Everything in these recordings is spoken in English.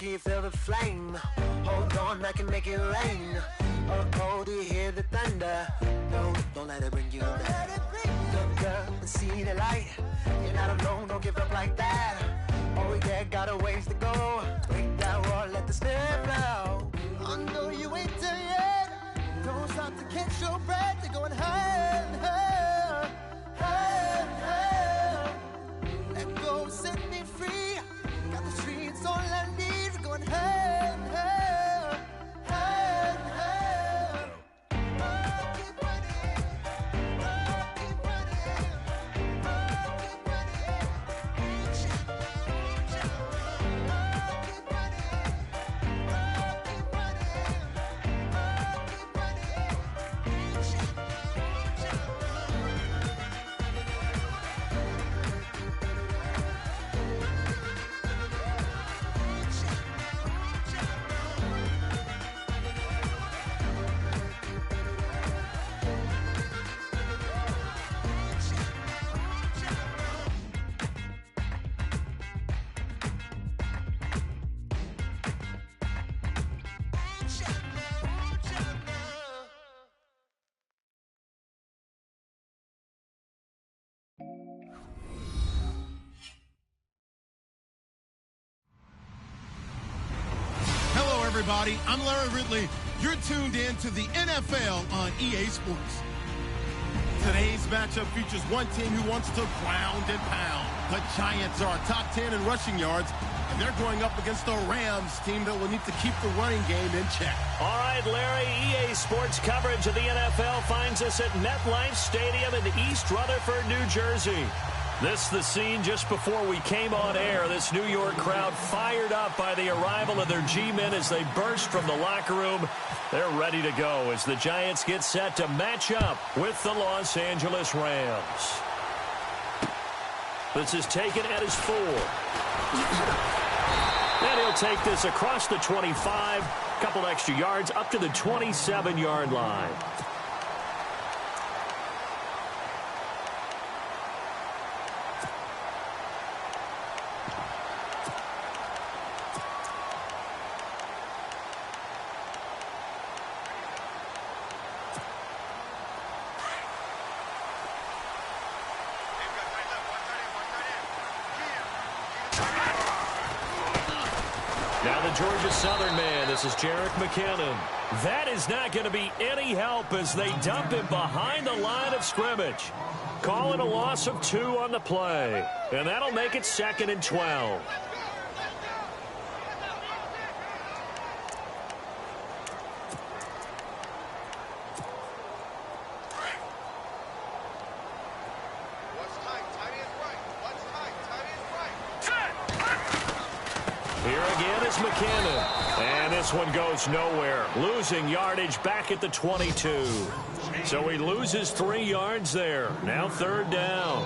can you feel the flame? Hold on, I can make it rain. Oh, do you hear the thunder? No, don't let it bring you down. Look up and see the light. You're not alone, don't give up like that. Oh yeah, got a ways to go. Break that wall, let the spirit flow. I know you ain't there yet. Don't stop to catch your breath. You're going higher and higher, higher and higher. Let go, set me free. Got the streets, all I need. We're going higher and higher, higher and higher. Oh, keep running. Oh, keep running. Oh, keep running. Reach out, reach out. Oh, keep running. Oh, keep running. Oh, keep running. Reach out, reach out. Hello, everybody. I'm Larry Ridley. You're tuned in to the NFL on EA Sports. Today's matchup features one team who wants to ground and pound. The Giants are top 10 in rushing yards, and they're going up against the Rams team that will need to keep the running game in check. All right, Larry, EA Sports coverage of the NFL finds us at MetLife Stadium in East Rutherford, New Jersey. This the scene just before we came on air. This New York crowd fired up by the arrival of their G-men as they burst from the locker room. They're ready to go as the Giants get set to match up with the Los Angeles Rams. This is taken at his 4. And he'll take this across the 25, couple extra yards up to the 27-yard line. Now the Georgia Southern man, this is Jerick McKinnon. That is not going to be any help as they dump him behind the line of scrimmage. Call it a loss of 2 on the play. And that'll make it 2nd and 12. Here again is McKinnon. And this one goes nowhere. Losing yardage back at the 22. So he loses 3 yards there. Now 3rd down.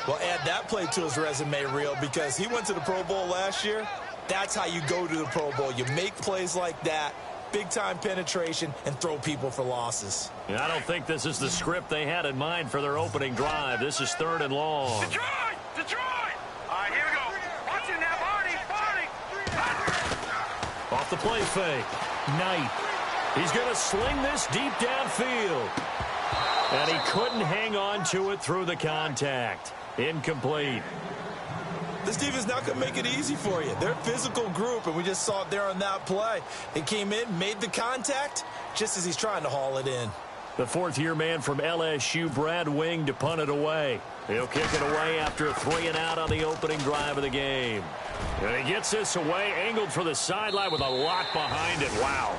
Well, add that play to his resume reel because he went to the Pro Bowl last year. That's how you go to the Pro Bowl. You make plays like that, big-time penetration, and throw people for losses. I don't think this is the script they had in mind for their opening drive. This is 3rd and long. Detroit! Detroit! All right, here we go. Watch it now, Barney! Off the play fake. Knight. He's going to sling this deep downfield. And he couldn't hang on to it through the contact. Incomplete. This defense not going to make it easy for you. They're a physical group, and we just saw it there on that play. They came in, made the contact, just as he's trying to haul it in. The 4th-year man from LSU, Brad Wing, to punt it away. He'll kick it away after a 3-and-out on the opening drive of the game. And he gets this away, angled for the sideline with a lot behind it. Wow.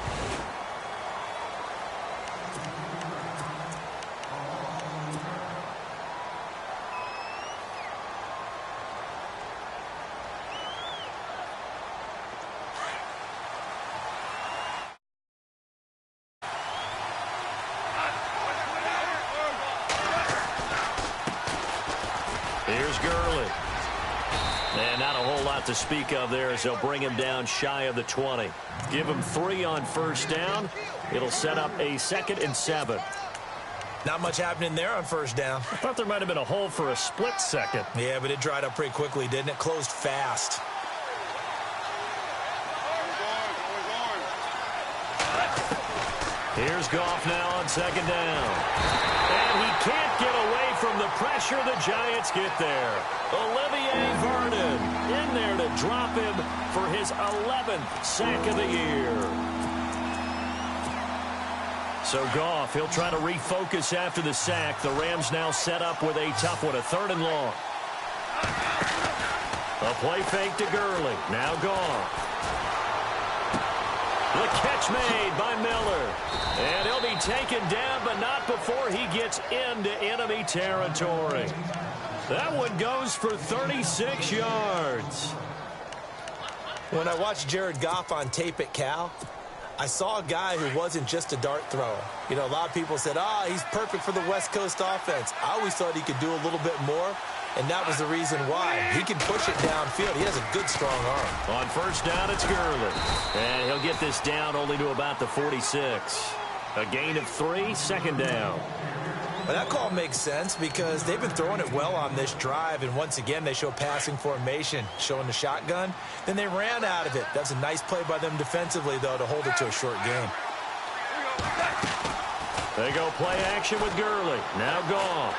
Here's Gurley. And not a whole lot to speak of there as they'll bring him down shy of the 20. Give him 3 on 1st down. It'll set up a 2nd and 7. Not much happening there on 1st down. I thought there might have been a hole for a split second. Yeah, but it dried up pretty quickly, didn't it? Closed fast. Here's Goff now on second down. And he can't get away from the pressure. The Giants get there. Olivier Vernon in there to drop him for his 11th sack of the year. So Goff, he'll try to refocus after the sack. The Rams now set up with a tough one, a 3rd and long. A play fake to Gurley. Now Goff. The catch made by Miller. And he'll be taken down, but not before he gets into enemy territory. That one goes for 36 yards. When I watched Jared Goff on tape at Cal, I saw a guy who wasn't just a dart thrower. You know, a lot of people said, he's perfect for the West Coast offense. I always thought he could do a little bit more, and that was the reason why. He can push it downfield. He has a good, strong arm. On first down, it's Gurley. And he'll get this down only to about the 46. A gain of 3, second down. But that call makes sense because they've been throwing it well on this drive, and once again, they show passing formation, showing the shotgun. Then they ran out of it. That's a nice play by them defensively, though, to hold it to a short game. They go play action with Gurley. Now Goff.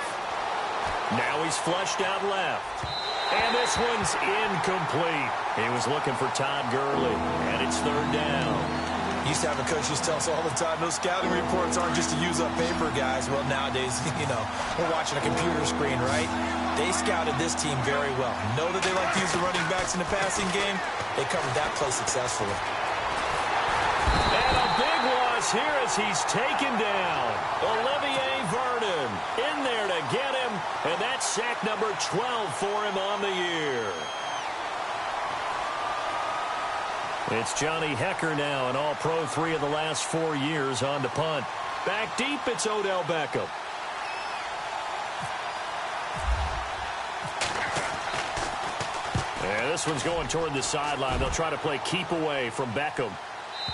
Now he's flushed out left. And this one's incomplete. He was looking for Todd Gurley, and it's 3rd down. Used to have a coach used to tell us all the time, those scouting reports aren't just to use up paper, guys. Well, nowadays, we're watching a computer screen, right? They scouted this team very well. Know that they like to use the running backs in the passing game. They covered that play successfully. And a big loss here as he's taken down. Olivier Vernon in there to get him, and that's sack number 12 for him on the year. It's Johnny Hecker now, an all-pro 3 of the last 4 years on to punt. Back deep, it's Odell Beckham. And this one's going toward the sideline. They'll try to play keep away from Beckham.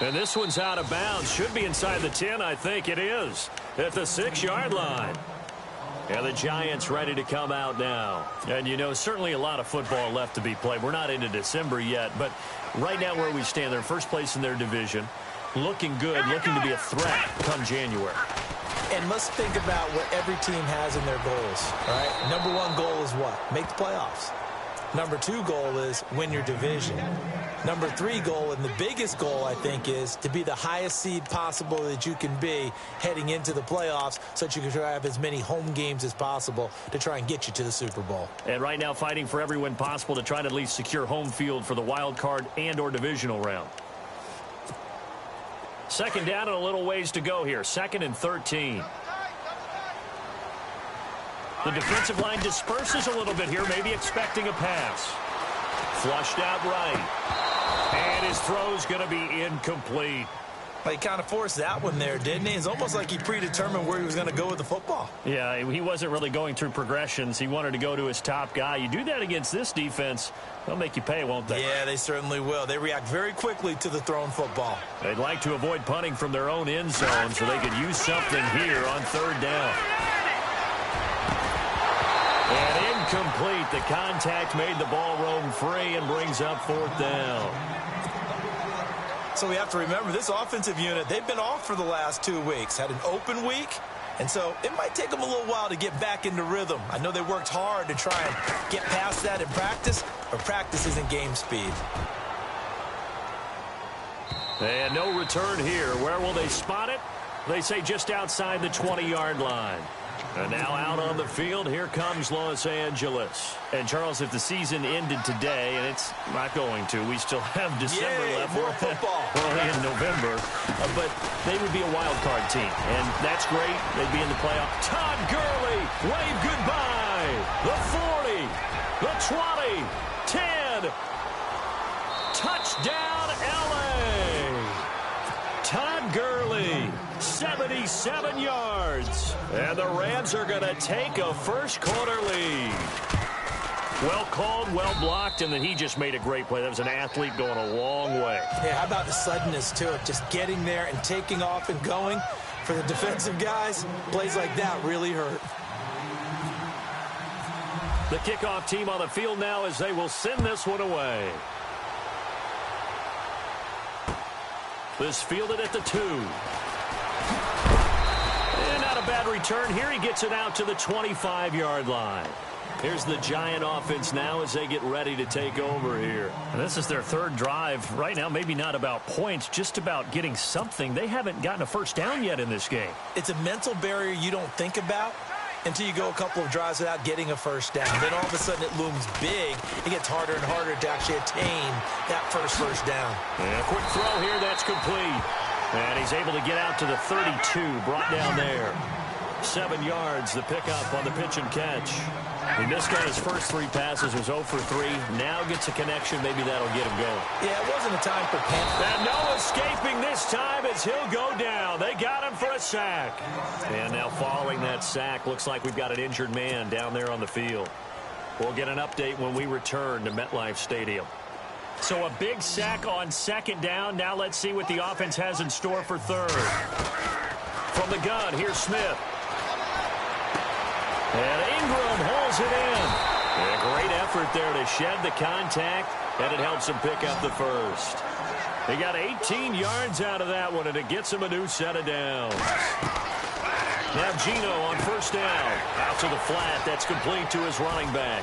And this one's out of bounds. Should be inside the 10, I think it is. At the 6-yard line. And the Giants ready to come out now. And, certainly a lot of football left to be played. We're not into December yet, but right now where we stand, they're first place in their division. Looking good, looking to be a threat come January. And let's think about what every team has in their goals, all right? Number 1 goal is what? Make the playoffs. Number 2 goal is win your division. Number 3 goal, and the biggest goal, I think, is to be the highest seed possible that you can be heading into the playoffs so that you can try to have as many home games as possible to try and get you to the Super Bowl. And right now fighting for every win possible to try to at least secure home field for the wild card and or divisional round. Second down and a little ways to go here. 2nd and 13. The defensive line disperses a little bit here, maybe expecting a pass. Flushed out right. And his throw's going to be incomplete. He kind of forced that one there, didn't he? It's almost like he predetermined where he was going to go with the football. Yeah, he wasn't really going through progressions. He wanted to go to his top guy. You do that against this defense, they'll make you pay, won't they? Yeah, they certainly will. They react very quickly to the thrown football. They'd like to avoid punting from their own end zone so they could use something here on 3rd down. And incomplete. The contact made the ball roam free and brings up 4th down. So we have to remember this offensive unit, they've been off for the last 2 weeks. Had an open week, and so it might take them a little while to get back into rhythm. I know they worked hard to try and get past that in practice, but practice isn't game speed. And no return here. Where will they spot it? They say just outside the 20-yard line. And now out on the field, here comes Los Angeles. And, Charles, if the season ended today, and it's not going to, we still have December left. More football. Early in November. But they would be a wild card team, and that's great. They'd be in the playoff. Todd Gurley, wave goodbye. The 40, the 20, 10. Touchdown, L.A. Todd Gurley, 77 yards. And the Rams are going to take a first-quarter lead. Well called, well blocked, and then he just made a great play. That was an athlete going a long way. Yeah, how about the suddenness to it? Just getting there and taking off and going. For the defensive guys, plays like that really hurt. The kickoff team on the field now as they will send this one away. This fielded at the 2. bad return here. He gets it out to the 25-yard line. Here's the Giant offense now as they get ready to take over here. And this is their third drive. Right now, maybe not about points, just about getting something. They haven't gotten a first down yet in this game. It's a mental barrier you don't think about until you go a couple of drives without getting a first down. Then all of a sudden it looms big. It gets harder and harder to actually attain that first down. And a quick throw here that's complete. And he's able to get out to the 32, brought down there. 7 yards, the pickup on the pitch and catch. He missed on his first 3 passes, was 0 for 3. Now gets a connection. Maybe that'll get him going. Yeah, it wasn't a time for panic. And no escaping this time as he'll go down. They got him for a sack. And now following that sack, looks like we've got an injured man down there on the field. We'll get an update when we return to MetLife Stadium. So a big sack on second down. Now let's see what the offense has in store for third. From the gun, here's Smith. And Ingram holds it in. And a great effort there to shed the contact, and it helps him pick up the first. He got 18 yards out of that one, and it gets him a new set of downs. Now Gino on first down. Out to the flat. That's complete to his running back.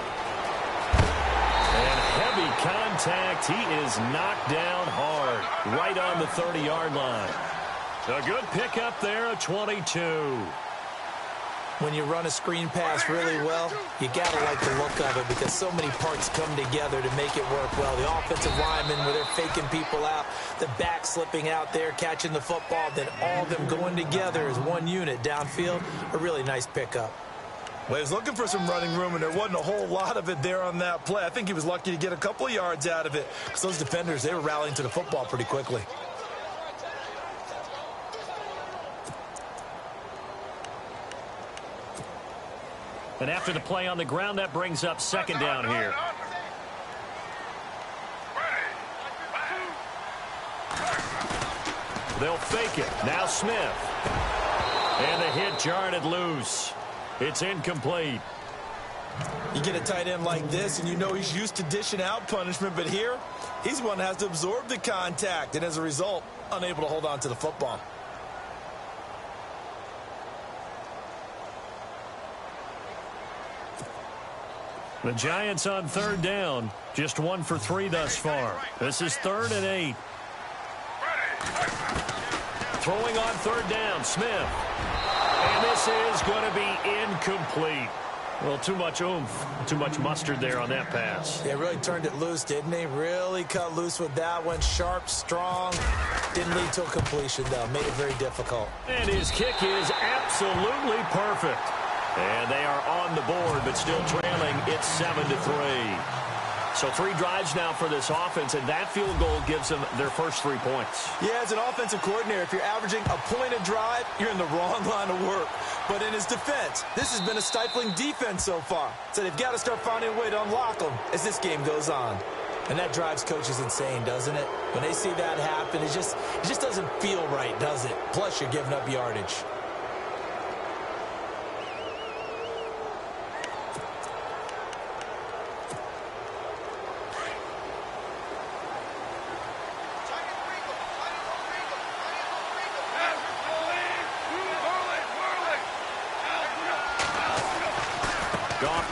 And heavy contact. He is knocked down hard. Right on the 30-yard line. A good pickup there, a 22. When you run a screen pass really well, you got to like the look of it because so many parts come together to make it work well. The offensive linemen, where they're faking people out, the back slipping out there, catching the football, then all of them going together as one unit downfield. A really nice pickup. Well, he was looking for some running room, and there wasn't a whole lot of it there on that play. I think he was lucky to get a couple of yards out of it because those defenders, they were rallying to the football pretty quickly. And after the play on the ground, that brings up second down here. They'll fake it. Now Smith. And the hit jarred it loose. It's incomplete. You get a tight end like this, and you know he's used to dishing out punishment, but here, he's one that has to absorb the contact, and as a result, unable to hold on to the football. The Giants on third down. Just 1 for 3 thus far. This is 3rd and 8. Throwing on third down, Smith. And this is going to be incomplete. Well, too much oomph, too much mustard there on that pass. They really turned it loose, didn't they? Really cut loose with that one. Sharp, strong. Didn't lead to a completion, though. Made it very difficult. And his kick is absolutely perfect. And they are on the board, but still trailing. It's 7-3. So 3 drives now for this offense, and that field goal gives them their first 3 points. Yeah, as an offensive coordinator, if you're averaging a point a drive, you're in the wrong line of work. But in his defense, this has been a stifling defense so far. So they've got to start finding a way to unlock them as this game goes on. And that drives coaches insane, doesn't it? When they see that happen, it just doesn't feel right, does it? Plus, you're giving up yardage.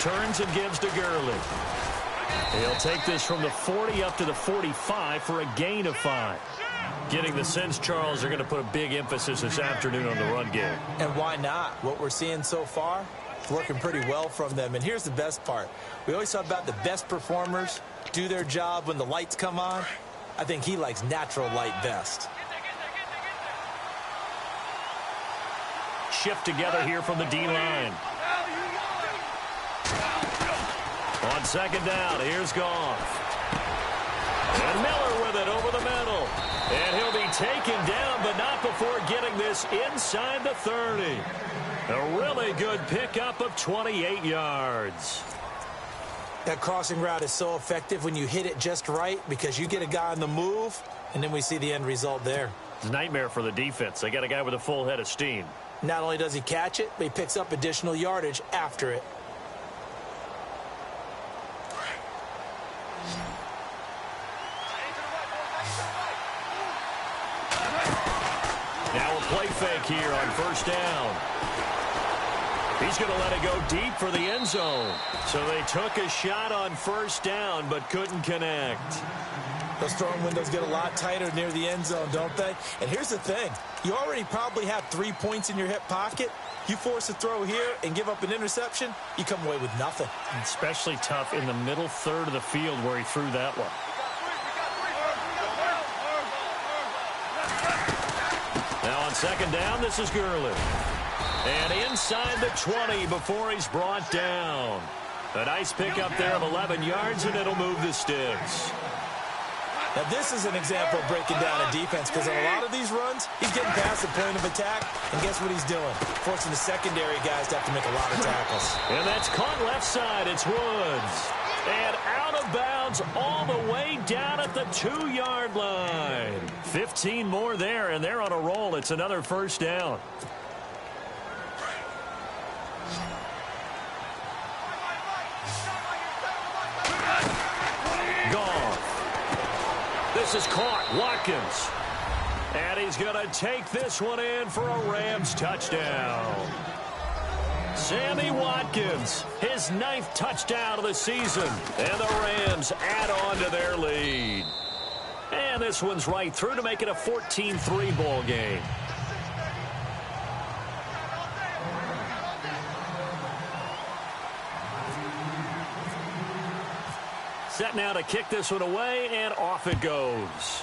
Turns and gives to Gurley. He'll take this from the 40 up to the 45 for a gain of 5. Getting the sense, Charles, are going to put a big emphasis this afternoon on the run game. And why not? What we're seeing so far, it's working pretty well from them. And here's the best part. We always talk about the best performers do their job when the lights come on. I think he likes natural light best. Shift together here from the D-line. On second down, here's Goff. And Miller with it over the middle. And he'll be taken down, but not before getting this inside the 30. A really good pickup of 28 yards. That crossing route is so effective when you hit it just right because you get a guy on the move, and then we see the end result there. It's a nightmare for the defense. They got a guy with a full head of steam. Not only does he catch it, but he picks up additional yardage after it. play fake here on first down. He's going to let it go deep for the end zone. So they took a shot on first down but couldn't connect. Those throwing windows get a lot tighter near the end zone, don't they? And here's the thing. You already probably have 3 points in your hip pocket. You force a throw here and give up an interception, you come away with nothing. Especially tough in the middle third of the field where he threw that one. Now on second down, this is Gurley. And inside the 20 before he's brought down. A nice pickup there of 11 yards, and it'll move the sticks. Now, this is an example of breaking down a defense because on a lot of these runs, he's getting past the point of attack, and guess what he's doing? Forcing the secondary guys to have to make a lot of tackles. And that's caught left side. It's Woods. And out of bounds all the way down at the 2-yard line. 15 more there, and they're on a roll. It's another first down. This is caught. Watkins. And he's going to take this one in for a Rams touchdown. Sammy Watkins, his 9th touchdown of the season. And the Rams add on to their lead. And this one's right through to make it a 14-3 ball game. Set now to kick this one away, and off it goes.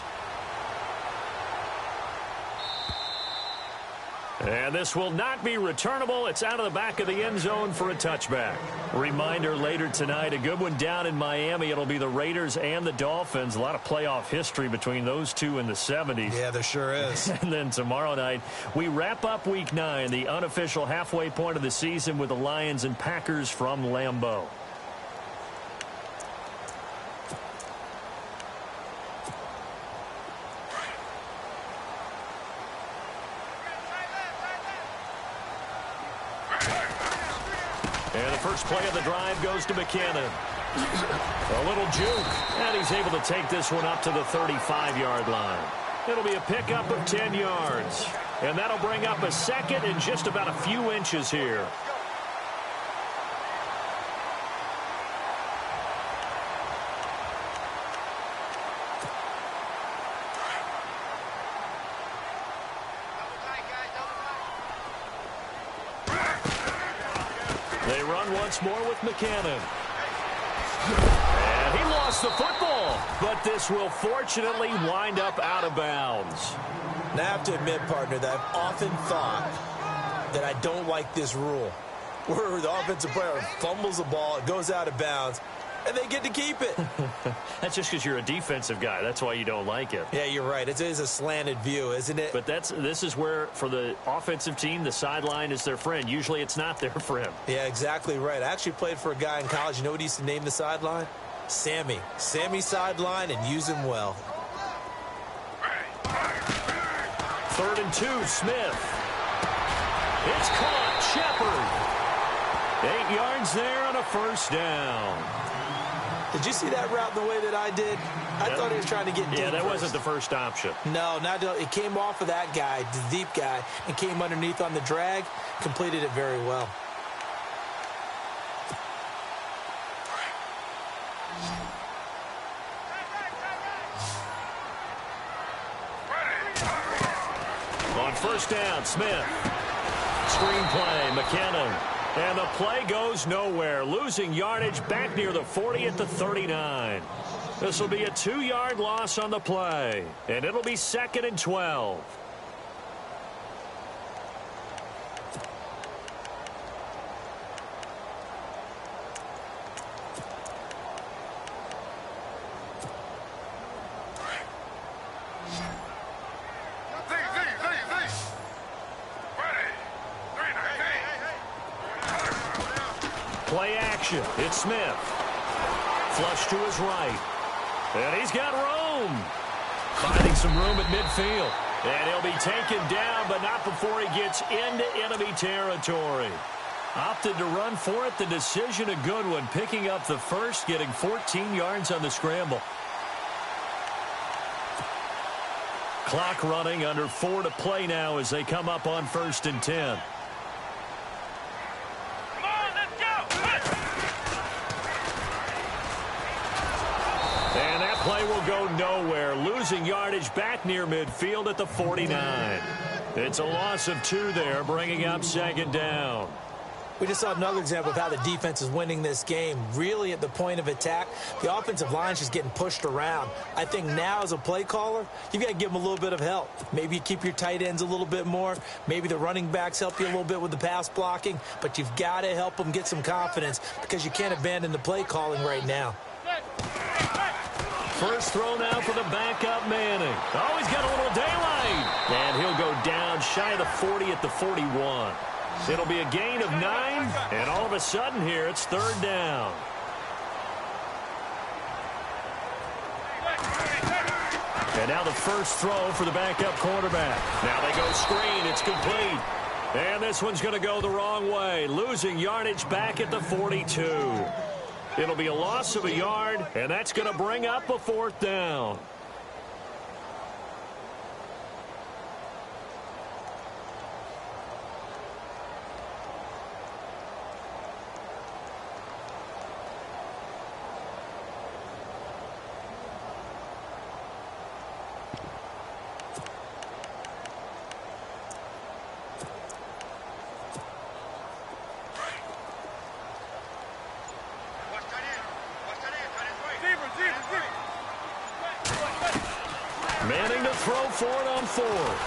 And this will not be returnable. It's out of the back of the end zone for a touchback. Reminder later tonight, a good one down in Miami. It'll be the Raiders and the Dolphins. A lot of playoff history between those two in the 70s. Yeah, there sure is. And then tomorrow night, we wrap up Week 9, the unofficial halfway point of the season with the Lions and Packers from Lambeau. And the first play of the drive goes to McKinnon. A little juke, and he's able to take this one up to the 35-yard line. It'll be a pickup of 10 yards. And that'll bring up a second in just about a few inches here. They run once more with McKinnon. And he lost the football, but this will fortunately wind up out of bounds. Now, I have to admit, partner, that I've often thought that I don't like this rule, where the offensive player fumbles the ball, it goes out of bounds, and they get to keep it. That's just because you're a defensive guy. That's why you don't like it. Yeah, you're right. It is a slanted view, isn't it? But this is where, for the offensive team, the sideline is their friend. Usually it's not their friend. Yeah, exactly right. I actually played for a guy in college. You know what he used to name the sideline? Sammy. Sammy sideline, and use him well. 3rd and 2, Smith. It's caught. Shepard. 8 yards there on a first down. Did you see that route the way that I did? I thought he was trying to get deep. Yeah, that first. wasn't the first option. No, not it came off of that guy, the deep guy, and came underneath on the drag, completed it very well. On first down, Smith. Screenplay, McKinnon. And the play goes nowhere. Losing yardage back near the 40 at the 39. This will be a 2-yard loss on the play. And it'll be 2nd and 12. Play action. It's Smith. Flush to his right. And he's got room. Finding some room at midfield. And he'll be taken down, but not before he gets into enemy territory. Opted to run for it. The decision a good one. Picking up the first, getting 14 yards on the scramble. Clock running, under 4 to play now as they come up on 1st and 10. Come on, let's go! And that play will go nowhere, losing yardage back near midfield at the 49. It's a loss of 2 there, bringing up 2nd down. We just saw another example of how the defense is winning this game. Really at the point of attack, the offensive line is just getting pushed around. I think now as a play caller, you've got to give them a little bit of help. Maybe you keep your tight ends a little bit more. Maybe the running backs help you a little bit with the pass blocking. But you've got to help them get some confidence because you can't abandon the play calling right now. First throw now for the backup Manning. Oh, he's got a little daylight. And he'll go down shy of the 40 at the 41. It'll be a gain of 9, and all of a sudden here, it's 3rd down. And now the first throw for the backup quarterback. Now they go screen. It's complete. And this one's going to go the wrong way, losing yardage back at the 42. It'll be a loss of a yard, and that's going to bring up a 4th down. Manning to throw for it on 4th.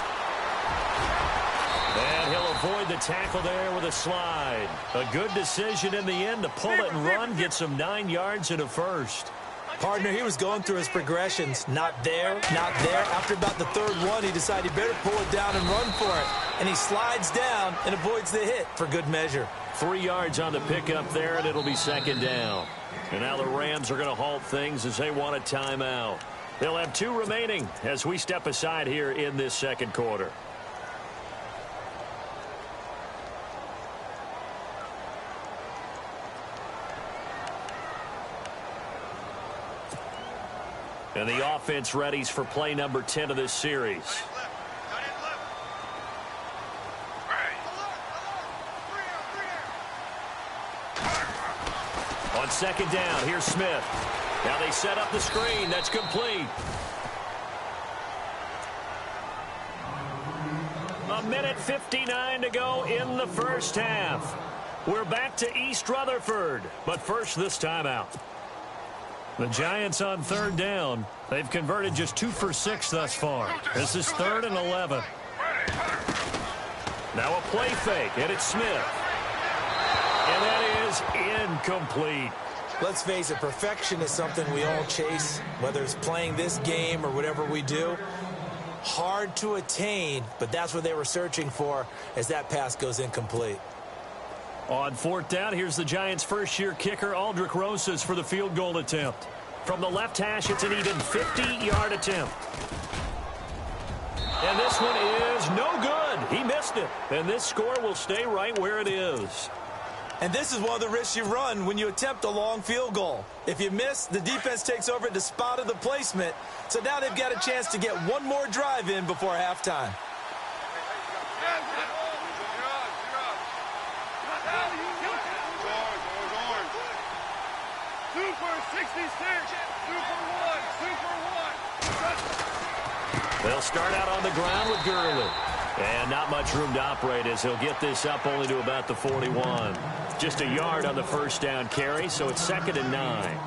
And he'll avoid the tackle there with a slide. A good decision in the end to pull it and run, get some 9 yards and a first. Partner, he was going through his progressions. Not there, not there. After about the 3rd one, he decided he better pull it down and run for it. And he slides down and avoids the hit for good measure. 3 yards on the pickup there, and it'll be 2nd down. And now the Rams are going to halt things as they want a timeout. They'll have 2 remaining as we step aside here in this 2nd quarter. And the offense readies for play number 10 of this series. On 2nd down, here's Smith. Now they set up the screen. That's complete. A minute 59 to go in the first half. We're back to East Rutherford. But first, this timeout. The Giants on 3rd down. They've converted just 2 for 6 thus far. This is 3rd and 11. Now a play fake, and it's Smith. And that is incomplete. Let's face it, perfection is something we all chase, whether it's playing this game or whatever we do. Hard to attain, but that's what they were searching for as that pass goes incomplete. On 4th down, here's the Giants' first-year kicker, Aldrich Rosas, for the field goal attempt. From the left hash, it's an even 50-yard attempt. And this one is no good. He missed it. And this score will stay right where it is. And this is one of the risks you run when you attempt a long field goal. If you miss, the defense takes over at the spot of the placement. So now they've got a chance to get one more drive in before halftime. They'll start out on the ground with Gurley. And not much room to operate as he'll get this up only to about the 41. Just a yard on the first down carry, so it's 2nd and 9.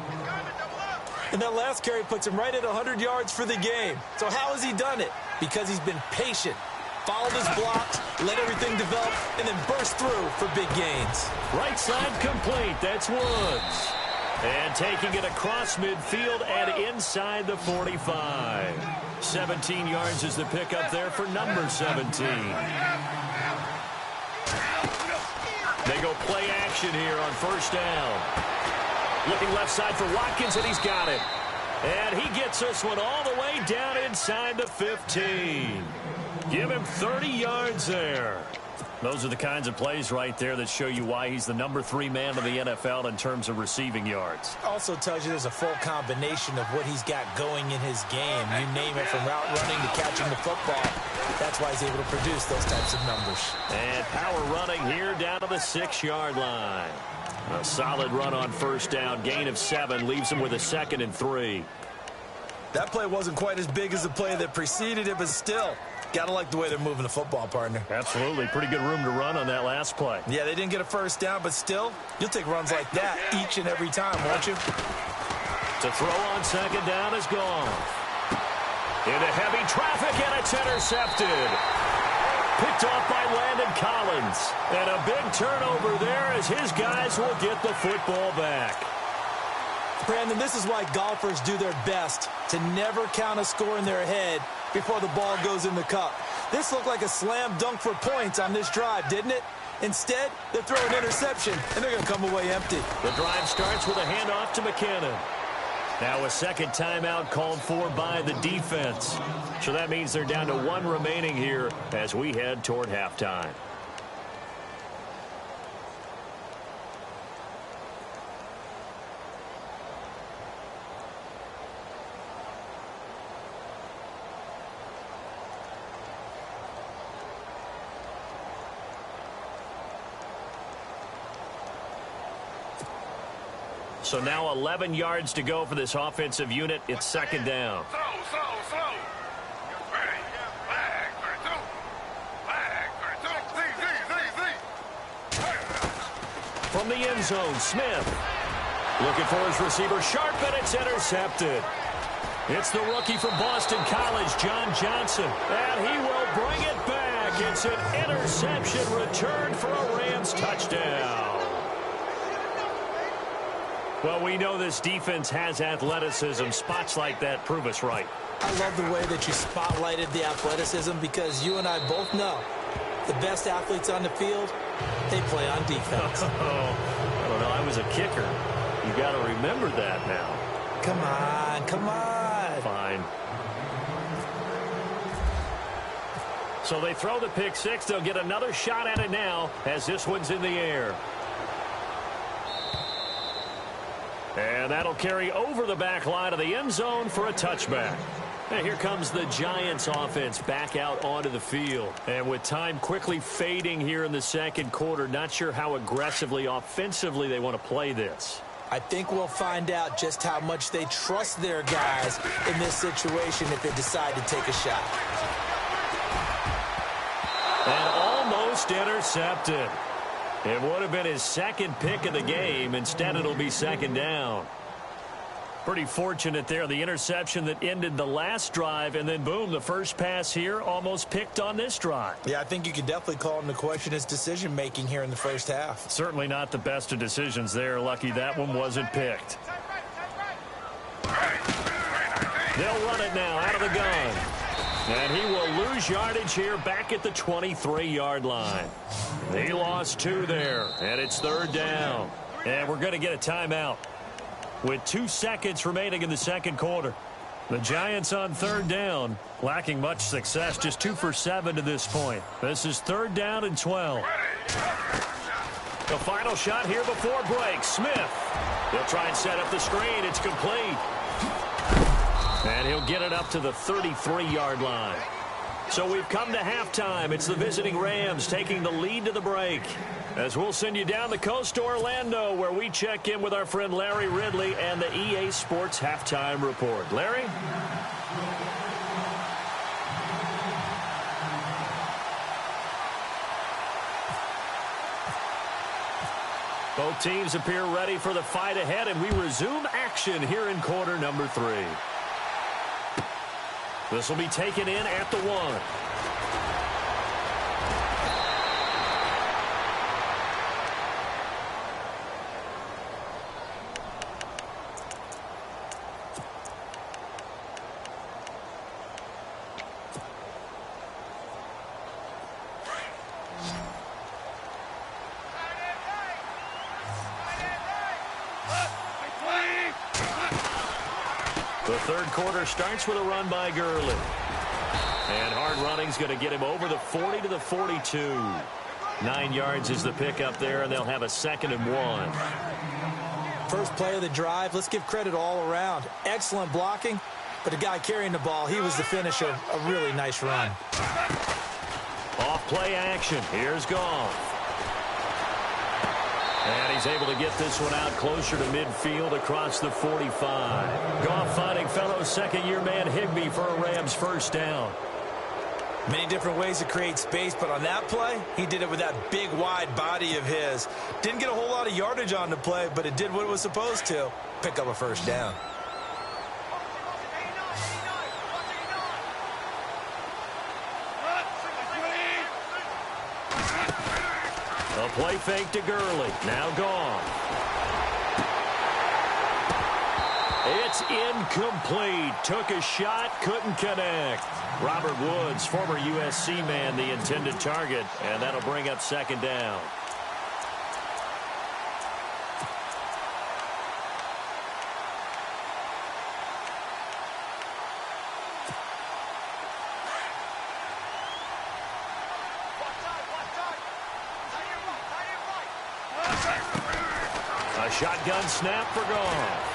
And that last carry puts him right at 100 yards for the game. So how has he done it? Because he's been patient, followed his blocks, let everything develop, and then burst through for big gains. Right side complete. That's Woods. And taking it across midfield and inside the 45. 17 yards is the pickup there for number 17. They go play action here on first down. Looking left side for Watkins, and he's got it. And he gets this one all the way down inside the 15. Give him 30 yards there. Those are the kinds of plays right there that show you why he's the #3 man in the NFL in terms of receiving yards. Also tells you there's a full combination of what he's got going in his game. You name it, from route running to catching the football. That's why he's able to produce those types of numbers. And power running here down to the 6-yard line. A solid run on first down. Gain of 7 leaves him with a 2nd and 3. That play wasn't quite as big as the play that preceded it, but still, gotta like the way they're moving the football, partner. Absolutely. Pretty good room to run on that last play. Yeah, they didn't get a first down, but still, you'll take runs like that each and every time, won't you? To throw on 2nd down is gone. Into heavy traffic, and it's intercepted. Picked off by Landon Collins. And a big turnover there as his guys will get the football back. Brandon, this is why golfers do their best to never count a score in their head before the ball goes in the cup. This looked like a slam dunk for points on this drive, didn't it? Instead, they throw an interception, and they're going to come away empty. The drive starts with a handoff to McKinnon. Now a second timeout called for by the defense. So that means they're down to 1 remaining here as we head toward halftime. So now 11 yards to go for this offensive unit. It's 2nd down. Slow. Ready. Flag 32. From the end zone, Smith. Looking for his receiver, Sharp, and it's intercepted. It's the rookie from Boston College, John Johnson. And he will bring it back. It's an interception return for a Rams touchdown. Well, we know this defense has athleticism. Spots like that prove us right. I love the way that you spotlighted the athleticism, because you and I both know the best athletes on the field, they play on defense. I don't know. I was a kicker. You got to remember that now. Come on. Fine. So they throw the pick 6. They'll get another shot at it now as this one's in the air. And that'll carry over the back line of the end zone for a touchback. And here comes the Giants offense back out onto the field. And with time quickly fading here in the second quarter, not sure how aggressively, offensively they want to play this. I think we'll find out just how much they trust their guys in this situation if they decide to take a shot. And almost intercepted. It would have been his 2nd pick of the game. Instead, it'll be 2nd down. Pretty fortunate there. The interception that ended the last drive, and then, boom, the first pass here almost picked on this drive. Yeah, I think you could definitely call into question his decision-making here in the first half. Certainly not the best of decisions there. Lucky that one wasn't picked. They'll run it now out of the gun. And he will lose yardage here back at the 23-yard line. He lost 2 there, and it's 3rd down. And we're going to get a timeout with 2 seconds remaining in the second quarter. The Giants on 3rd down, lacking much success, just 2 for 7 to this point. This is 3rd down and 12. The final shot here before break. Smith. He'll try and set up the screen. It's complete. And he'll get it up to the 33-yard line. So we've come to halftime. It's the visiting Rams taking the lead to the break. As we'll send you down the coast to Orlando, where we check in with our friend Larry Ridley and the EA Sports Halftime Report. Larry? Both teams appear ready for the fight ahead, and we resume action here in quarter number 3. This will be taken in at the 1. The third quarter starts with a run by Gurley. And hard running's going to get him over the 40 to the 42. 9 yards is the pickup there, and they'll have a 2nd and 1. First play of the drive, let's give credit all around. Excellent blocking, but the guy carrying the ball, he was the finisher. A really nice run. Off play action. Here's Goff. And he's able to get this one out closer to midfield across the 45. Goff finding fellow second-year man Higbee for a Rams first down. Many different ways to create space, but on that play, he did it with that big, wide body of his. Didn't get a whole lot of yardage on the play, but it did what it was supposed to. Pick up a first down. A play fake to Gurley. Now gone. It's incomplete. Took a shot, couldn't connect. Robert Woods, former USC man, the intended target, and that'll bring up 2nd down. A shotgun snap for Goff.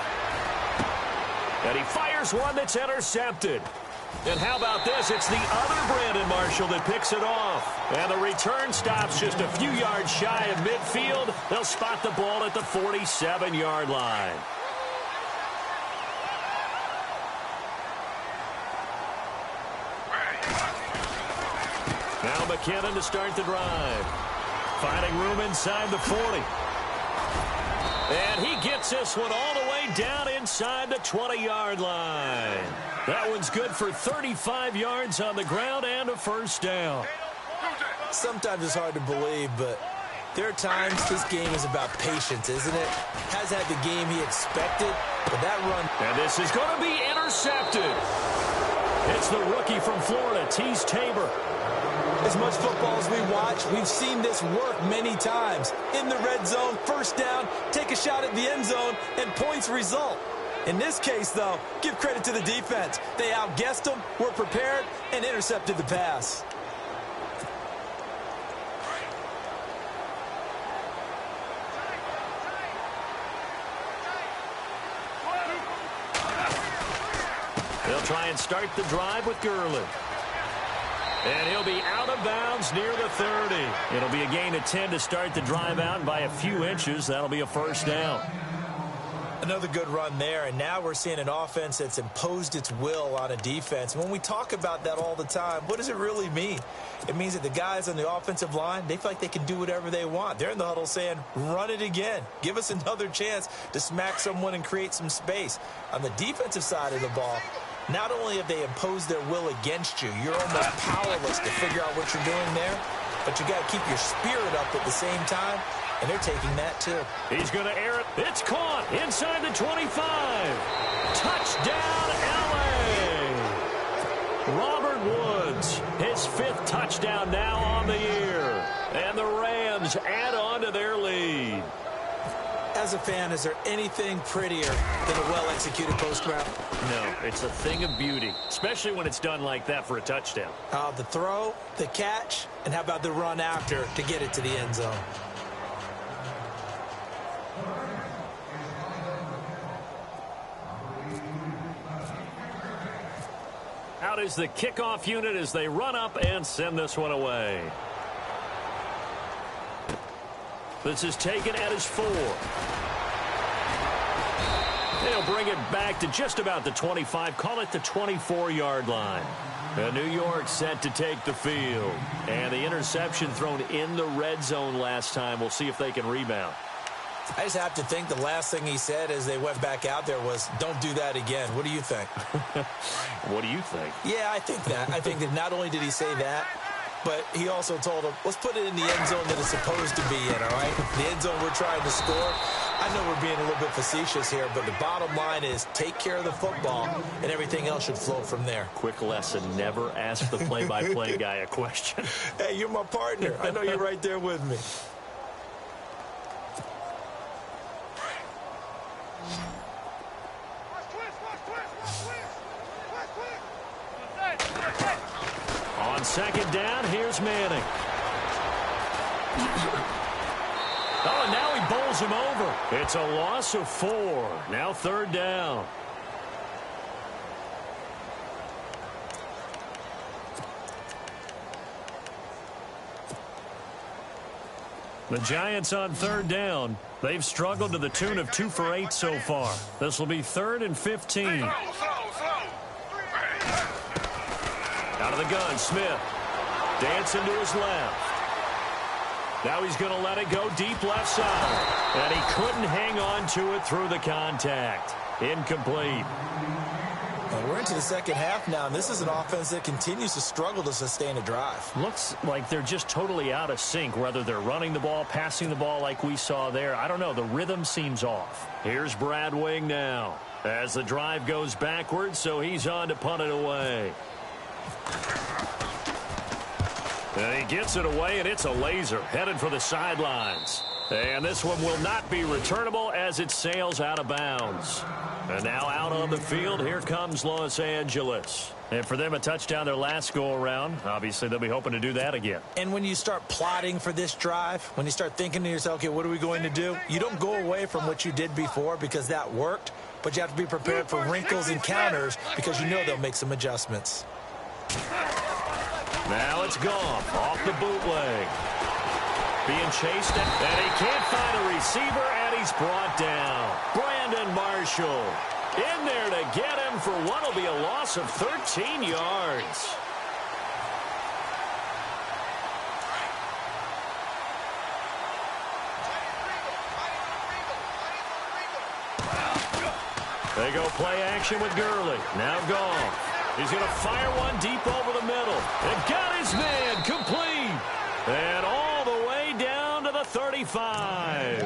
And he fires one that's intercepted. And how about this? It's the other Brandon Marshall that picks it off. And the return stops just a few yards shy of midfield. They'll spot the ball at the 47-yard line. Now McKinnon to start the drive. Finding room inside the 40. And he gets this one all the way down inside the 20-yard line. That one's good for 35 yards on the ground and a first down. Sometimes it's hard to believe, but there are times this game is about patience, isn't it? Has had the game he expected, but that run... And this is going to be intercepted. It's the rookie from Florida, Tease Tabor. As much football as we watch, we've seen this work many times. In the red zone, first down, take a shot at the end zone, and points result. In this case, though, give credit to the defense. They outguessed them, were prepared, and intercepted the pass. They'll try and start the drive with Gurley. And he'll be out of bounds near the 30. It'll be a gain of 10 to start the drive out, and by a few inches, that'll be a first down. Another good run there, and now we're seeing an offense that's imposed its will on a defense. When we talk about that all the time, what does it really mean? It means that the guys on the offensive line, they feel like they can do whatever they want. They're in the huddle saying, run it again. Give us another chance to smack someone and create some space. On the defensive side of the ball, not only have they imposed their will against you, you're almost powerless to figure out what you're doing there, but you got to keep your spirit up at the same time, and they're taking that too. He's going to air it. It's caught inside the 25. Touchdown, L.A. Robert Woods, his 5th touchdown now on the year, and the Rams add on to their lead. As a fan, is there anything prettier than a well-executed post route? No, it's a thing of beauty, especially when it's done like that for a touchdown. The throw, the catch, and how about the run after to get it to the end zone? Out is the kickoff unit as they run up and send this one away. This is taken at his 4. They'll bring it back to just about the 25, call it the 24-yard line. And New York set to take the field. And the interception thrown in the red zone last time. We'll see if they can rebound. I just have to think the last thing he said as they went back out there was, don't do that again. What do you think? What do you think? Yeah, I think that. I think that not only did he say that, but he also told him, let's put it in the end zone that it's supposed to be in, all right? The end zone we're trying to score. I know we're being a little bit facetious here, but the bottom line is take care of the football, and everything else should flow from there. Quick lesson, never ask the play-by-play guy a question. Hey, you're my partner. I know you're right there with me. On 2nd down, here's Manning. Oh, and now he bowls him over. It's a loss of 4. Now third down. The Giants on third down. They've struggled to the tune of 2 for 8 so far. This will be 3rd and 15. Out of the gun, Smith. Dancing to his left. Now he's going to let it go deep left side. And he couldn't hang on to it through the contact. Incomplete. And we're into the second half now, and this is an offense that continues to struggle to sustain a drive. Looks like they're just totally out of sync, whether they're running the ball, passing the ball like we saw there. I don't know. The rhythm seems off. Here's Brad Wing now as the drive goes backwards, so he's on to punt it away. And he gets it away, and it's a laser headed for the sidelines. And this one will not be returnable as it sails out of bounds. And now out on the field, here comes Los Angeles. And for them, a touchdown their last go-around. Obviously, they'll be hoping to do that again. And when you start plotting for this drive, when you start thinking to yourself, okay, what are we going to do? You don't go away from what you did before because that worked, but you have to be prepared for wrinkles and counters because you know they'll make some adjustments. Now it's Goff off the bootleg. Being chased, and he can't find a receiver, and he's brought down. Brandon Marshall in there to get him for what will be a loss of 13 yards. They go play action with Gurley. Now Goff. He's going to fire one deep over the middle. And got his man complete. And all the way down to the 35.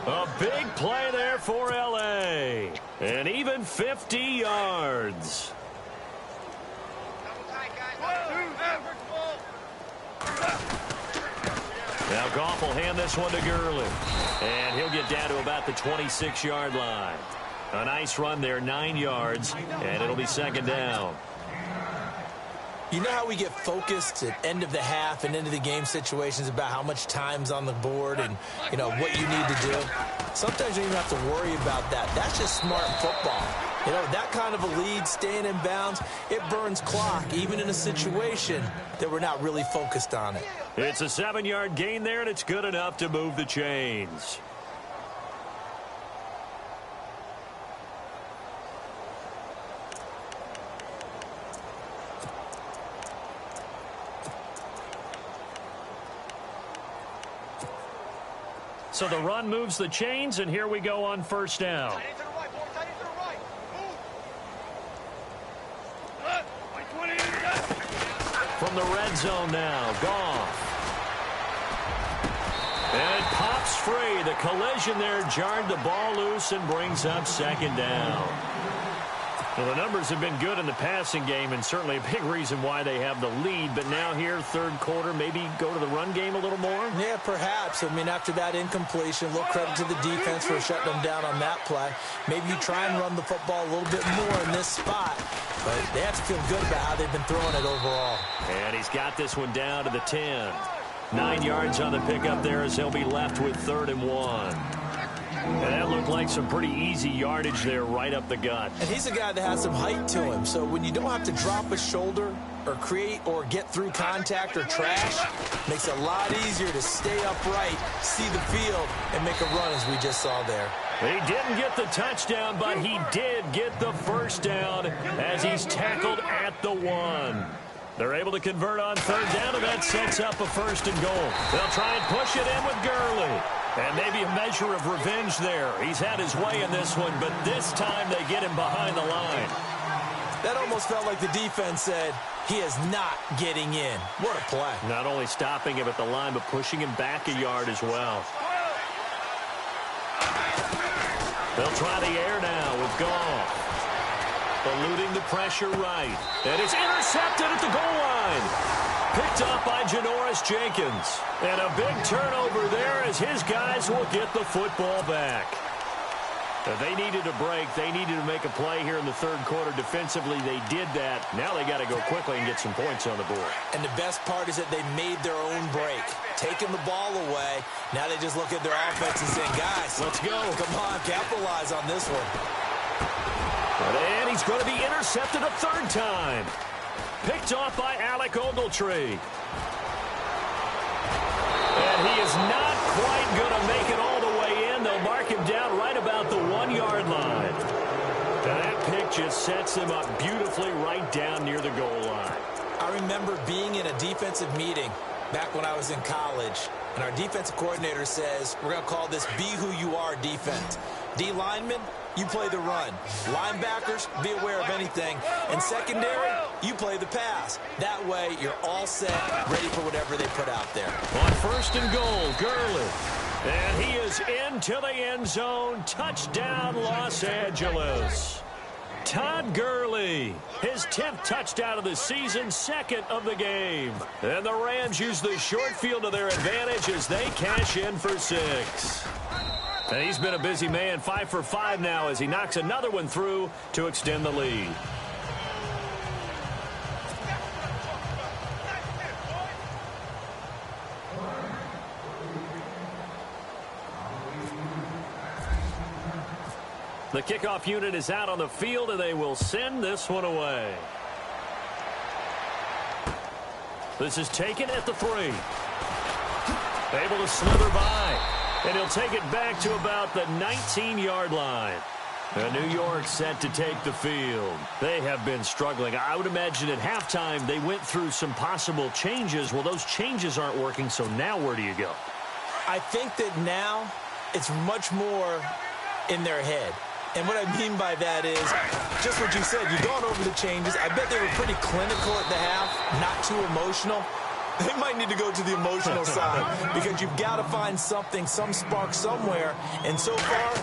A big play there for L.A. And even 50 yards. Now Goff will hand this one to Gurley. And he'll get down to about the 26-yard line. A nice run there, 9 yards, and it'll be second down. You know how we get focused at end of the half and into the game situations about how much time's on the board and, you know, what you need to do? Sometimes you don't even have to worry about that. That's just smart football. You know, that kind of a lead, staying in bounds, it burns clock, even in a situation that we're not really focused on it. It's a 7-yard gain there, and it's good enough to move the chains. So the run moves the chains, and here we go on first down. From the red zone now, Goff. And it pops free. The collision there jarred the ball loose and brings up second down. Well, the numbers have been good in the passing game, and certainly a big reason why they have the lead. But now here, third quarter, maybe go to the run game a little more? Yeah, perhaps. I mean, after that incompletion, a little credit to the defense for shutting them down on that play. Maybe you try and run the football a little bit more in this spot. But they have to feel good about how they've been throwing it overall. And he's got this one down to the 10. 9 yards on the pickup there as he'll be left with 3rd and 1. And that looked like some pretty easy yardage there right up the gut. And he's a guy that has some height to him. So when you don't have to drop a shoulder or create or get through contact or trash, makes it a lot easier to stay upright, see the field, and make a run as we just saw there. He didn't get the touchdown, but he did get the first down as he's tackled at the 1. They're able to convert on 3rd down, and that sets up a 1st and goal. They'll try and push it in with Gurley. And maybe a measure of revenge there. He's had his way in this one, but this time they get him behind the line. That almost felt like the defense said, he is not getting in. What a play. Not only stopping him at the line, but pushing him back a yard as well. They'll try the air now with Goff. Eluding the pressure right. And it's intercepted at the goal line. Picked up by Janoris Jenkins. And a big turnover there as his guys will get the football back. They needed a break. They needed to make a play here in the third quarter. Defensively, they did that. Now they got to go quickly and get some points on the board. And the best part is that they made their own break, taking the ball away. Now they just look at their offense and saying, guys, let's go. Come on, capitalize on this one. And he's going to be intercepted a third time. Picked off by Alec Ogletree. And he is not quite going to make it all the way in. They'll mark him down right about the 1-yard line. And that pick just sets him up beautifully right down near the goal line. I remember being in a defensive meeting back when I was in college, and our defensive coordinator says, we're going to call this Be Who You Are defense. D linemen, you play the run. Linebackers, be aware of anything. And secondary, you play the pass. That way, you're all set, ready for whatever they put out there. On first and goal, Gurley. And he is into the end zone. Touchdown, Los Angeles. Todd Gurley, his 10th touchdown of the season, second of the game. And the Rams use the short field to their advantage as they cash in for 6. And he's been a busy man, 5 for 5 now as he knocks another one through to extend the lead. The kickoff unit is out on the field, and they will send this one away. This is taken at the 3. Able to slither by. And he'll take it back to about the 19-yard line. And New York set to take the field. They have been struggling. I would imagine at halftime they went through some possible changes. Well, those changes aren't working, so now where do you go? I think that now it's much more in their head. And what I mean by that is just what you said. You've gone over the changes. I bet they were pretty clinical at the half, not too emotional. They might need to go to the emotional side because you've got to find something, some spark somewhere. And so far,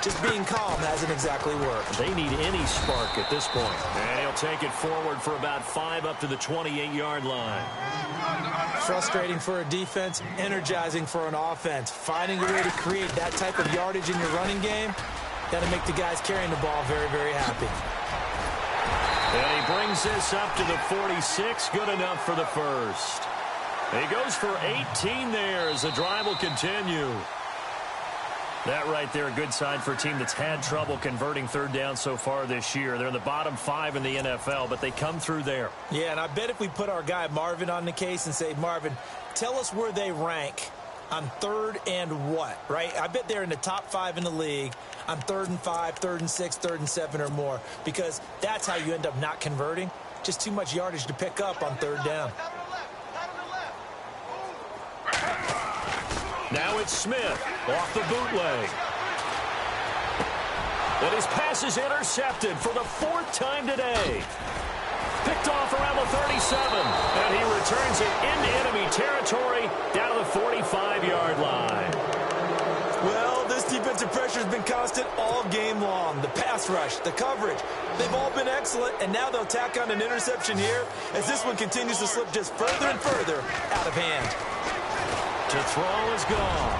just being calm hasn't exactly worked. They need any spark at this point. And he'll take it forward for about 5 up to the 28-yard line. Frustrating for a defense, energizing for an offense. Finding a way to create that type of yardage in your running game, that'll make the guys carrying the ball very, very happy. And he brings this up to the 46. Good enough for the first. He goes for 18 there as the drive will continue. That right there, a good sign for a team that's had trouble converting third down so far this year. They're in the bottom 5 in the NFL, but they come through there. Yeah, and I bet if we put our guy Marvin on the case and say, Marvin, tell us where they rank on 3rd and what, right? I bet they're in the top 5 in the league on 3rd and 5, 3rd and 6, 3rd and 7 or more, because that's how you end up not converting. Just too much yardage to pick up on 3rd down. Now it's Smith off the bootleg. And his pass is intercepted for the 4th time today. Picked off around the 37. And he returns it into enemy territory down to the 45-yard line. Well, this defensive pressure has been constant all game long. The pass rush, the coverage, they've all been excellent. And now they'll tack on an interception here as this one continues to slip just further and further out of hand. To throw is gone.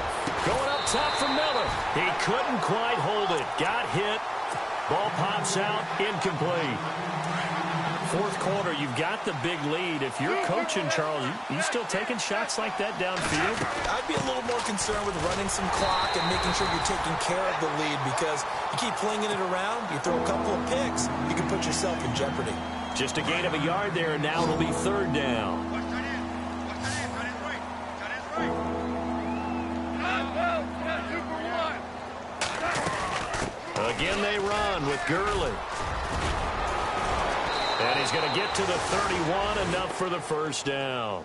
Going up top for Miller. He couldn't quite hold it. Got hit. Ball pops out. Incomplete. 4th quarter, you've got the big lead. If you're coaching, Charles, you still taking shots like that downfield? I'd be a little more concerned with running some clock and making sure you're taking care of the lead, because you keep flinging it around, you throw a couple of picks, you can put yourself in jeopardy. Just a gain of a yard there, and now it'll be 3rd down. Again, they run with Gurley. And he's going to get to the 31, enough for the first down.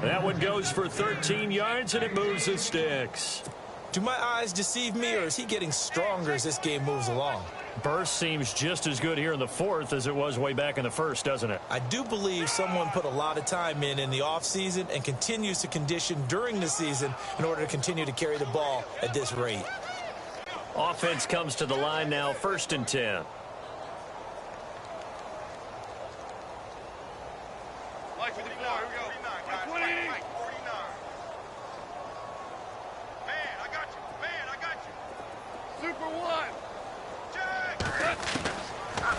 That one goes for 13 yards, and it moves the sticks. Do my eyes deceive me, or is he getting stronger as this game moves along? Burst seems just as good here in the 4th as it was way back in the 1st, doesn't it? I do believe someone put a lot of time in the offseason and continues to condition during the season in order to continue to carry the ball at this rate. Offense comes to the line now, 1st and 10.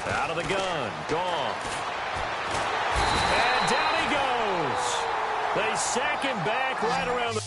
Out of the gun. Goff. And down he goes. They sack him back right around the...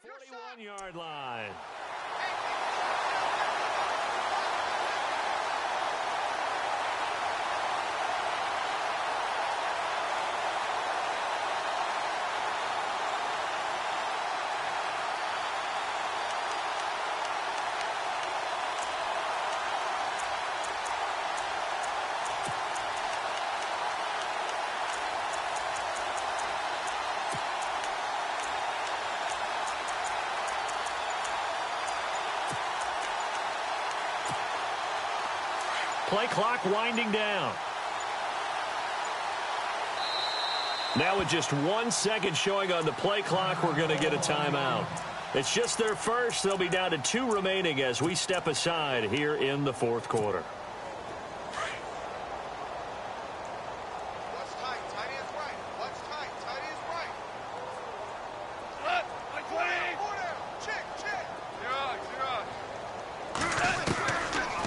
The 41-yard line. Play clock winding down. Now with just 1 second showing on the play clock, we're going to get a timeout. It's just their first. They'll be down to 2 remaining as we step aside here in the fourth quarter.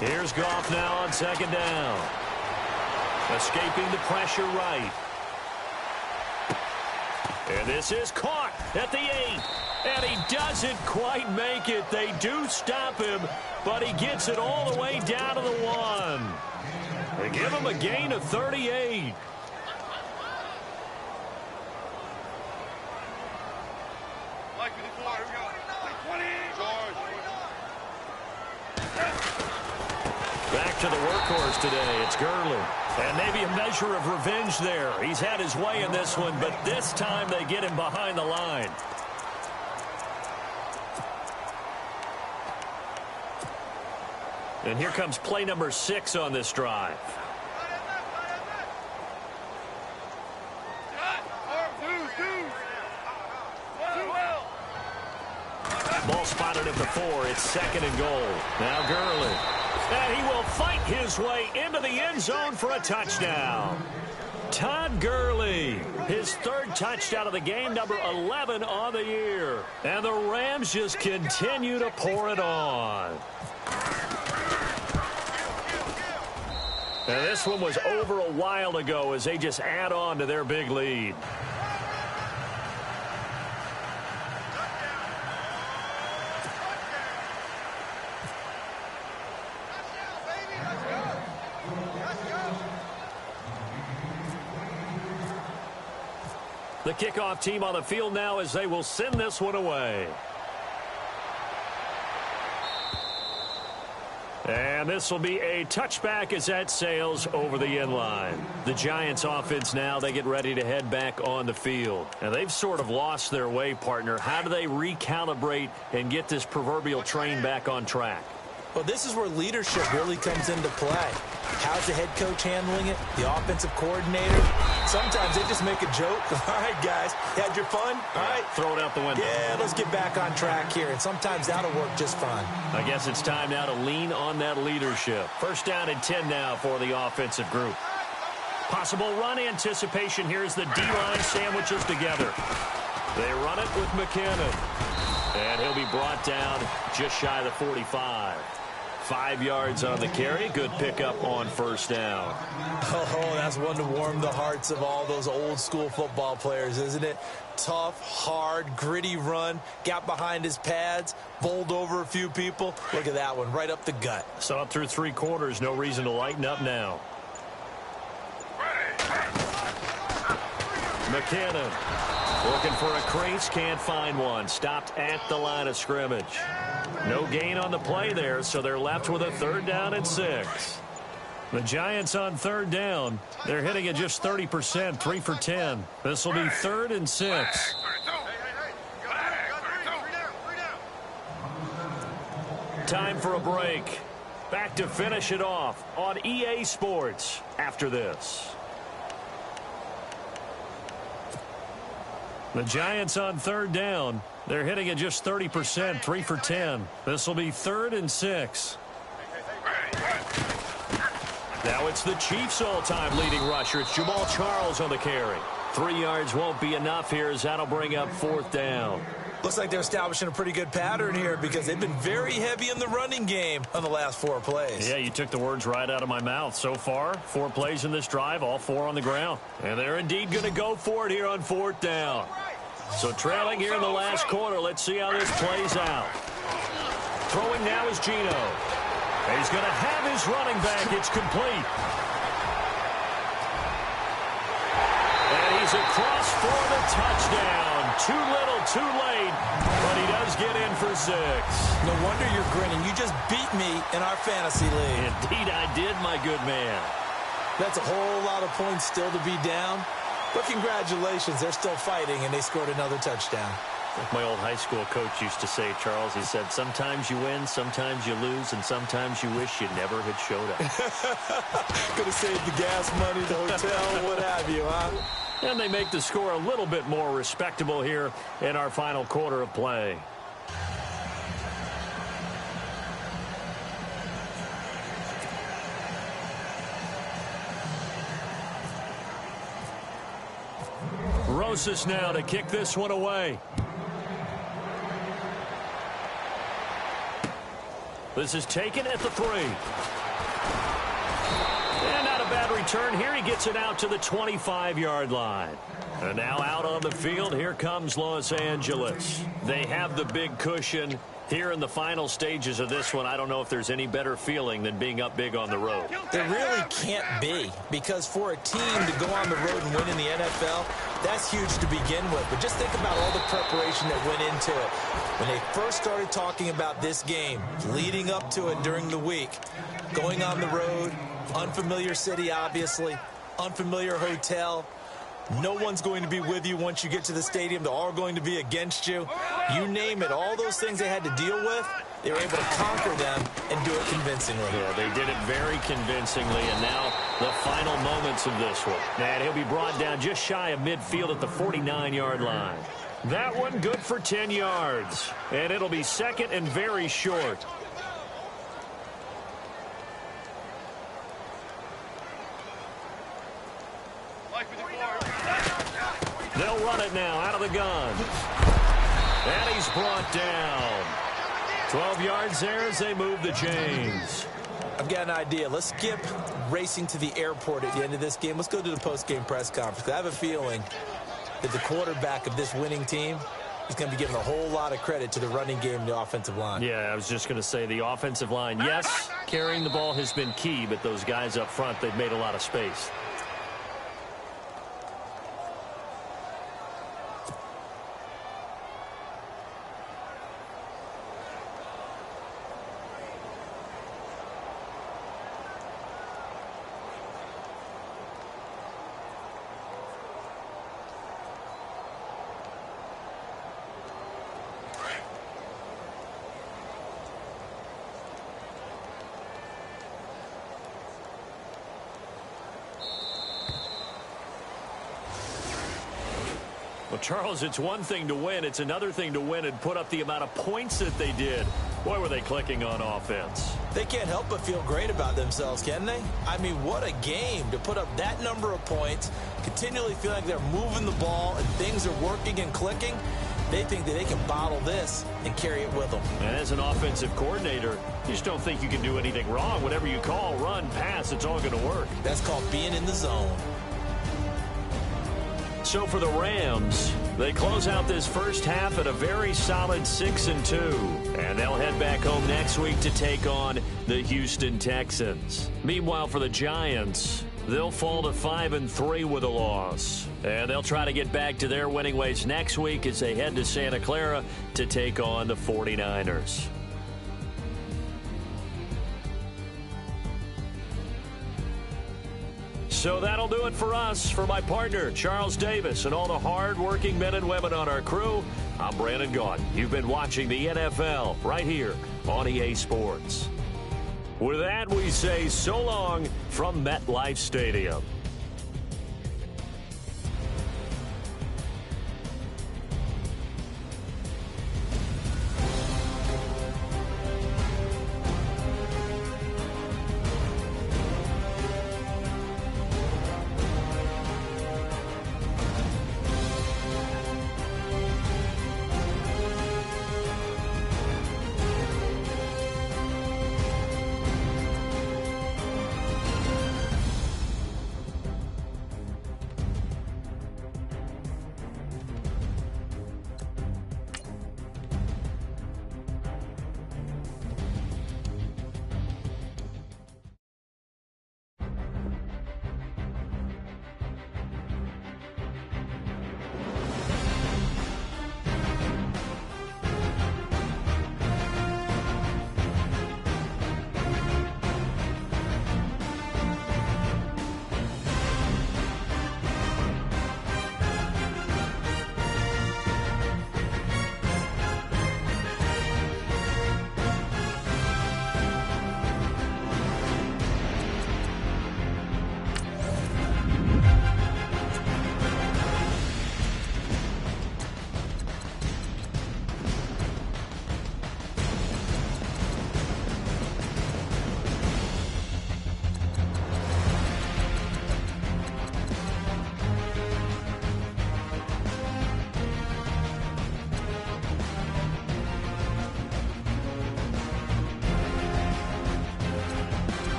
Here's Goff now on second down. Escaping the pressure right. And this is caught at the 8. And he doesn't quite make it. They do stop him, but he gets it all the way down to the 1. They give him a gain of 38. Back to the workhorse today. It's Gurley. And maybe a measure of revenge there. He's had his way in this one, but this time they get him behind the line. And here comes play number 6 on this drive. Ball spotted at the 4. It's second and goal. Now Gurley. And he will fight his way into the end zone for a touchdown. Todd Gurley, his 3rd touchdown of the game, number 11 on the year. And the Rams just continue to pour it on. And this one was over a while ago as they just add on to their big lead. The kickoff team on the field now as they will send this one away. And this will be a touchback as that sails over the end line. The Giants offense now, they get ready to head back on the field. And they've sort of lost their way, partner. How do they recalibrate and get this proverbial train back on track? Well, this is where leadership really comes into play. How's the head coach handling it? The offensive coordinator? Sometimes they just make a joke. All right, guys, had your fun? All right. Throw it out the window. Yeah, let's get back on track here. And sometimes that'll work just fine. I guess it's time now to lean on that leadership. First down and 10 now for the offensive group. Possible run anticipation. Here's the D-line sandwiches together. They run it with McKinnon. And he'll be brought down just shy of the 45. 5 yards on the carry. Good pickup on first down. Oh, that's one to warm the hearts of all those old school football players, isn't it? Tough, hard, gritty run. Got behind his pads, bowled over a few people. Look at that one, right up the gut. So up through 3 quarters, no reason to lighten up now. McKinnon looking for a crease, can't find one. Stopped at the line of scrimmage. No gain on the play there, so they're left with a 3rd down and 6. The Giants on 3rd down. They're hitting at just 30%, 3 for 10. This will be 3rd and 6. Time for a break. Back to finish it off on EA Sports after this. The Giants on 3rd down. They're hitting at just 30%, 3 for 10. This will be 3rd and 6. Now it's the Chiefs' all-time leading rusher. It's Jamal Charles on the carry. 3 yards won't be enough here as that'll bring up 4th down. Looks like they're establishing a pretty good pattern here because they've been very heavy in the running game on the last 4 plays. Yeah, you took the words right out of my mouth. So far, 4 plays in this drive, all 4 on the ground. And they're indeed going to go for it here on 4th down. So trailing here in the last quarter. Let's see how this plays out. Throwing now is Gino. He's going to have his running back. It's complete. And he's across for the touchdown. Too little, too late, but he does get in for 6. No wonder you're grinning. You just beat me in our fantasy league. Indeed I did, my good man. That's a whole lot of points still to be down. But congratulations, they're still fighting, and they scored another touchdown. Like my old high school coach used to say, Charles, he said, sometimes you win, sometimes you lose, and sometimes you wish you never had showed up. Could have saved the gas money, the hotel, what have you, huh? And they make the score a little bit more respectable here in our final quarter of play. Rosas now to kick this one away. This is taken at the 3. And not a bad return here. He gets it out to the 25-yard line. And now out on the field, here comes Los Angeles. They have the big cushion. Here in the final stages of this one, I don't know if there's any better feeling than being up big on the road. There really can't be, because for a team to go on the road and win in the NFL, that's huge to begin with. But just think about all the preparation that went into it. When they first started talking about this game, leading up to it during the week, going on the road, unfamiliar city, obviously, unfamiliar hotel. No one's going to be with you once you get to the stadium. They're all going to be against you. You name it, all those things they had to deal with, they were able to conquer them and do it convincingly. Yeah, they did it very convincingly, and now the final moments of this one. And he'll be brought down just shy of midfield at the 49-yard line. That one good for 10 yards, and it'll be 2nd and very short. They'll run it now out of the gun. And he's brought down. 12 yards there as they move the chains. I've got an idea. Let's skip racing to the airport at the end of this game. Let's go to the post-game press conference. I have a feeling that the quarterback of this winning team is going to be given a whole lot of credit to the running game and the offensive line. Yeah, I was just going to say the offensive line, yes, carrying the ball has been key, but those guys up front, they've made a lot of space. Well, Charles, it's one thing to win. It's another thing to win and put up the amount of points that they did. Boy, were they clicking on offense. They can't help but feel great about themselves, can they? I mean, what a game to put up that number of points, continually feel like they're moving the ball and things are working and clicking. They think that they can bottle this and carry it with them. And as an offensive coordinator, you just don't think you can do anything wrong. Whatever you call, run, pass, it's all going to work. That's called being in the zone. So for the Rams, they close out this first half at a very solid 6-2. And they'll head back home next week to take on the Houston Texans. Meanwhile, for the Giants, they'll fall to 5-3 with a loss. And they'll try to get back to their winning ways next week as they head to Santa Clara to take on the 49ers. So that'll do it for us. For my partner, Charles Davis, and all the hard-working men and women on our crew, I'm Brandon Gaudin. You've been watching the NFL right here on EA Sports. With that, we say so long from MetLife Stadium.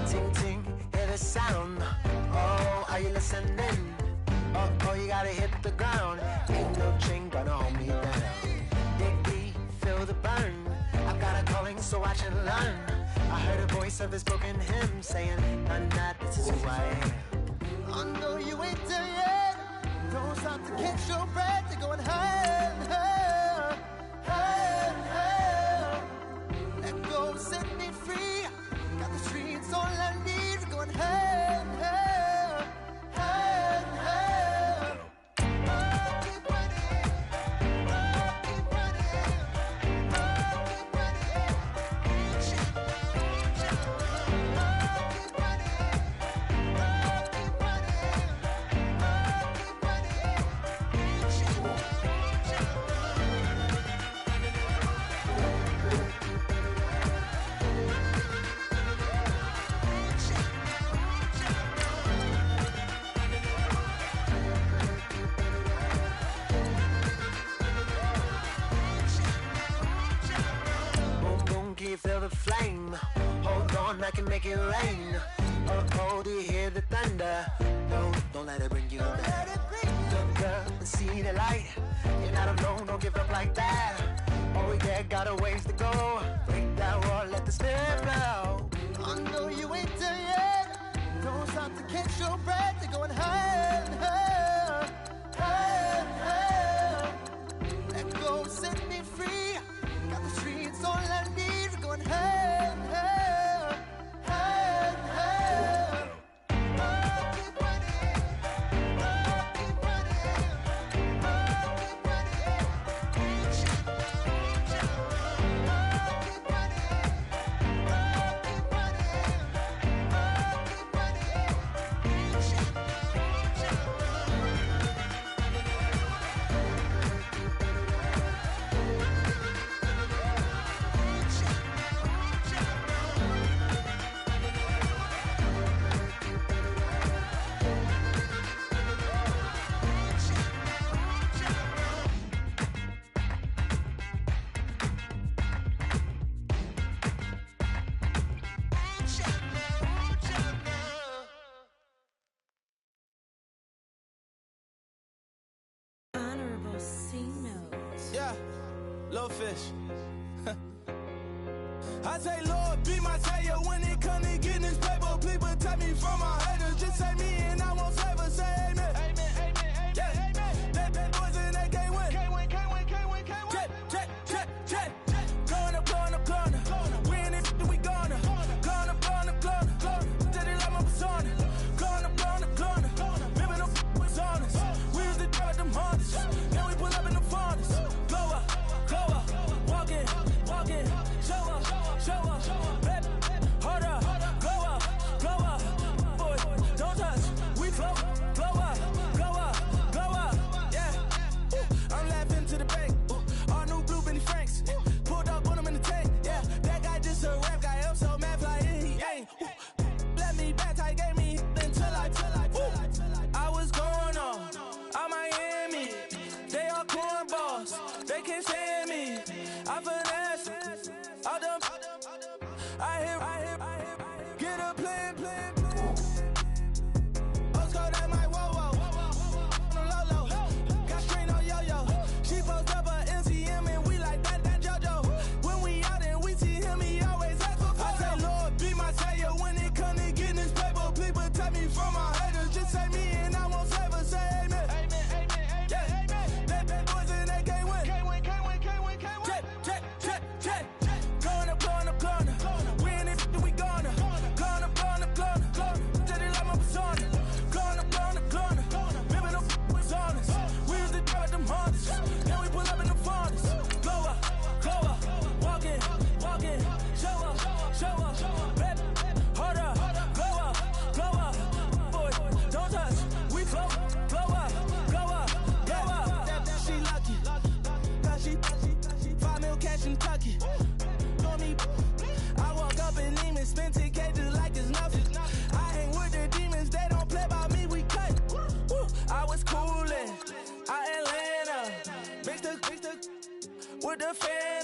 Ting ting, hear the sound. Oh, are you listening? Oh, you gotta hit the ground. Ain't no chain gonna hold me down. Dig deep, feel the burn. I've got a calling, so I should learn. I heard a voice of this broken hymn saying, "None that, this is who I am." I know you ain't there yet. Don't stop to catch your breath. You're going higher and higher, higher and higher. Let go, set me free. Got the streets all I need. You're going higher and higher, higher and higher. Keep running, keep running, keep running. Keep feel the flame. Hold on, I can make it rain. Oh, do you hear the thunder? No, don't let it bring you down. Look up and see the light. You're not alone, don't give up like that. Oh, yeah, got a ways to go. Break that wall, let the spirit blow. I know you ain't there yet. Don't stop to catch your breath. You're going higher and higher, higher and higher. Let go, set me free. Got the streets all I need. Going higher and higher, higher and higher. Keep running, keep running, keep running. Keep Honorable C notes. Yeah, little fish. I say, Lord, be my savior when it come to getting this paper. Please protect me from my haters. Just say me and I won't save. Say amen. Amen, amen, amen, yeah. Amen. That bad boys and they can't win. Can't win, can't win, can't win, can't win. Check, check, check, check. Gonna, gonna, gonna. Win it, we gonna. Gonna, gonna, gonna. Tell it like my persona. Gonna, gonna, gonna. Remember the was honest. We used to drive them Hondas. Now we pull up in the Fondas. Glow up, walk in, show up, baby, hold up, glow up, boy, don't touch, we float, glow up, yeah. I'm laughing to the bank, all new blue Benny Franks, pulled up on him in the tank, yeah. That guy just a rap guy, I'm so mad, fly in, he ain't. Let me back, I gave me until I was going on Miami, they all cornballs, they can't stand me, I finesse, all them, I hear, get a plan. Postcode at my whoa, on the low, got strain on yo-yo. She post up a MCM and we like that JoJo. When we out and we see him, he always ask for photo. I say, Lord, be my savior when it come to getting this paper. Please protect me from my haters. Just say me and I won't save her. Say amen. Amen, amen, amen, yeah. Amen. That bad boys and they can't win. Can't win, can't win, can't win, can't win. Check. Going up. Win it, we gonna. Gonna. Tell it like my persona. Gonna. Remember the was honest. We used to drive them Hondas. Now we pull up in the Fondas. Glow up, walk in, show up, baby, hold up, glow up, boy, don't touch, we float, glow up, yeah. She lucky, cause she 5 mil cash in Kentucky. Know me, I walk up in Neiman, spend 10K just like it's nothing. I hang with the demons, they don't play by me, we cut. Woo. I was coolin', Atlanta, mixed with the fan.